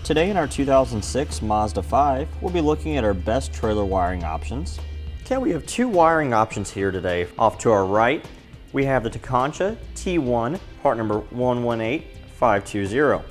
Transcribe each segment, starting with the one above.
Today in our 2006 Mazda 5, we'll be looking at our best trailer wiring options. Okay, we have two wiring options here today. Off to our right, we have the Tekonsha T1, part number 118520.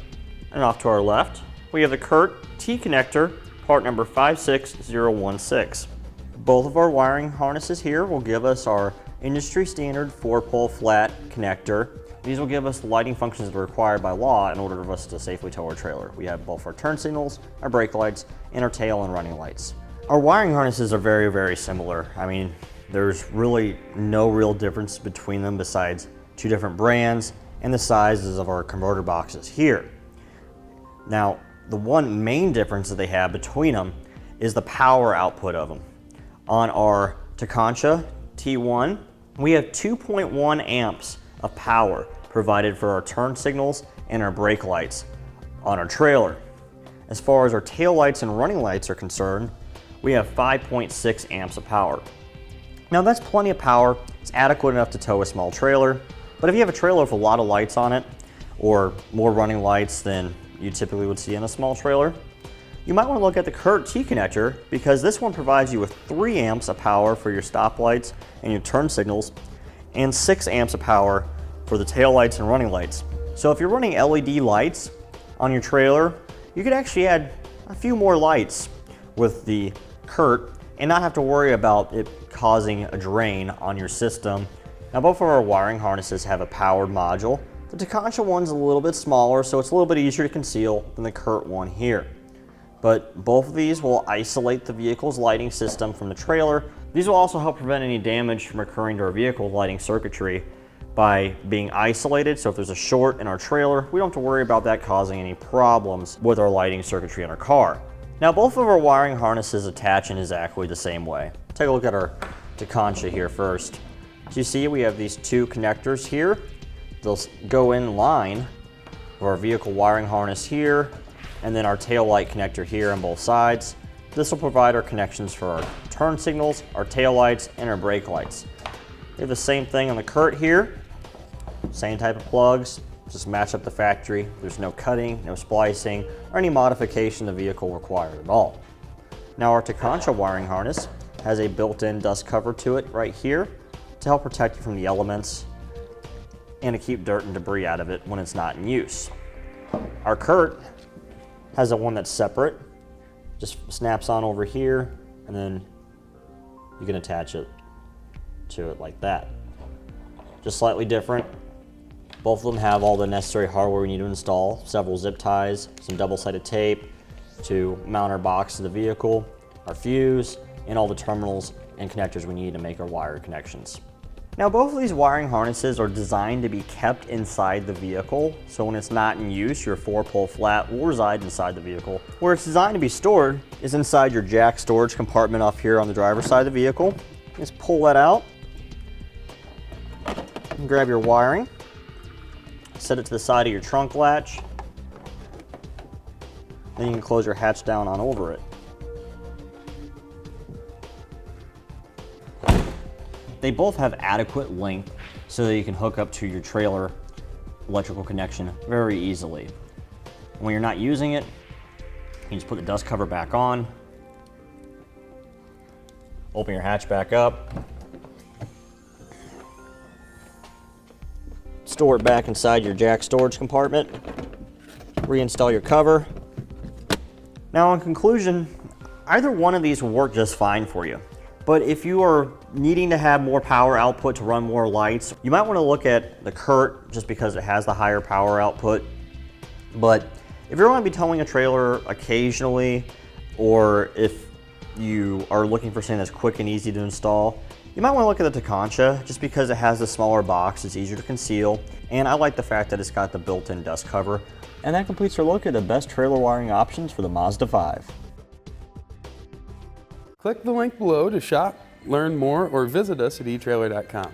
And off to our left, we have the Curt T Connector, part number 56016. Both of our wiring harnesses here will give us our industry standard 4-pole flat connector. These will give us the lighting functions that are required by law in order for us to safely tow our trailer. We have both our turn signals, our brake lights, and our tail and running lights. Our wiring harnesses are very, very similar. I mean, there's really no real difference between them besides two different brands and the sizes of our converter boxes here. Now, the one main difference that they have between them is the power output of them. On our Tekonsha T1, we have 2.1 amps of power provided for our turn signals and our brake lights on our trailer. As far as our tail lights and running lights are concerned, we have 5.6 amps of power. Now that's plenty of power. It's adequate enough to tow a small trailer, but if you have a trailer with a lot of lights on it, or more running lights than you typically would see in a small trailer, you might want to look at the Curt T Connector, because this one provides you with 3 amps of power for your stop lights and your turn signals, and 6 amps of power for the tail lights and running lights. So if you're running LED lights on your trailer, you could actually add a few more lights with the Curt and not have to worry about it causing a drain on your system. Now both of our wiring harnesses have a powered module. The Tekonsha one's a little bit smaller, so it's a little bit easier to conceal than the Curt one here. But both of these will isolate the vehicle's lighting system from the trailer. These will also help prevent any damage from occurring to our vehicle lighting circuitry by being isolated. So if there's a short in our trailer, we don't have to worry about that causing any problems with our lighting circuitry in our car. Now both of our wiring harnesses attach in exactly the same way. Take a look at our Tekonsha here first. As you see, we have these two connectors here. They'll go in line with our vehicle wiring harness here, and then our tail light connector here on both sides. This will provide our connections for our turn signals, our tail lights, and our brake lights. We have the same thing on the Curt here. Same type of plugs, just match up the factory. There's no cutting, no splicing, or any modification of the vehicle required at all. Now our Tekonsha wiring harness has a built-in dust cover to it right here to help protect you from the elements and to keep dirt and debris out of it when it's not in use. Our Curt has a one that's separate, just snaps on over here, and then you can attach it to it like that. Just slightly different. Both of them have all the necessary hardware we need to install, several zip ties, some double-sided tape to mount our box to the vehicle, our fuse, and all the terminals and connectors we need to make our wire connections. Now both of these wiring harnesses are designed to be kept inside the vehicle, so when it's not in use, your 4-pole flat will reside inside the vehicle. Where it's designed to be stored is inside your jack storage compartment off here on the driver's side of the vehicle. Just pull that out and grab your wiring, set it to the side of your trunk latch, then you can close your hatch down on over it. They both have adequate length so that you can hook up to your trailer electrical connection very easily. When you're not using it, you just put the dust cover back on, open your hatch back up, store it back inside your jack storage compartment, reinstall your cover. Now in conclusion, either one of these will work just fine for you. But if you are needing to have more power output to run more lights, you might want to look at the Curt just because it has the higher power output. But if you're going to be towing a trailer occasionally, or if you are looking for something that's quick and easy to install, you might want to look at the Tekonsha just because it has the smaller box, it's easier to conceal, and I like the fact that it's got the built-in dust cover. And that completes our look at the best trailer wiring options for the Mazda 5. Click the link below to shop, learn more, or visit us at etrailer.com.